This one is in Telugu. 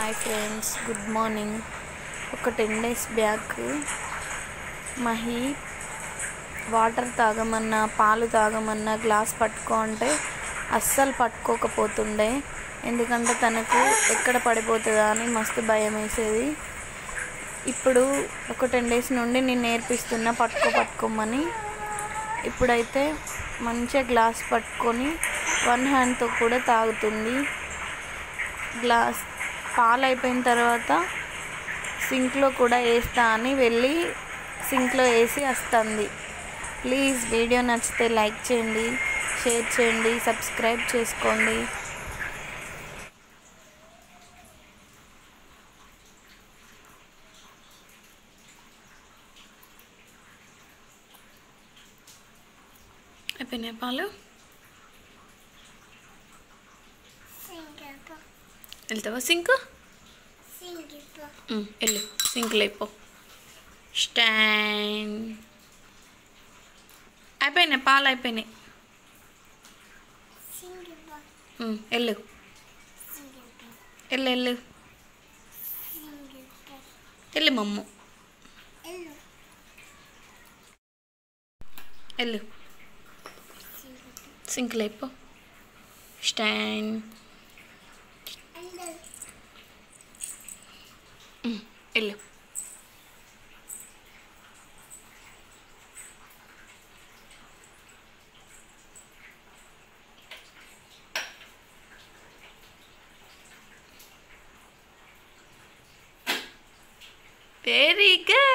Hi friends, good morning. ఒక 10 days బ్యాక్ మహి వాటర్ తాగమన్నా, పాలు తాగమన్నా గ్లాస్ పట్టుకో అంటే అస్సలు పట్టుకోకపోతుండే. ఎందుకంటే తనకు ఎక్కడ పడిపోతుందా అని మస్తు భయం వేసేది. ఇప్పుడు ఒక 10 days నుండి నేను నేర్పిస్తున్నా పట్టుకోమని. ఇప్పుడైతే మంచిగా గ్లాస్ పట్టుకొని 1 handతో కూడా తాగుతుంది. గ్లాస్ పాలు అయిపోయిన తర్వాత సింక్లో కూడా వేస్తా అని వెళ్ళి సింక్లో వేసి వస్తుంది. ప్లీజ్ వీడియో నచ్చితే లైక్ చేయండి, షేర్ చేయండి, సబ్స్క్రైబ్ చేసుకోండి. అయిపోయినాయి పాలు? వెళ్తావా సింక్? వెళ్ళు, సింక్లో అయిపో. స్టాండ్. అయిపోయినాయి పాలు, అయిపోయినాయి. వెళ్ళు వెళ్ళు వెళ్ళు వెళ్ళు మమ్మ, వెళ్ళు సింక్లో అయిపో. స్టాండ్. వెళ్ళు. Very good.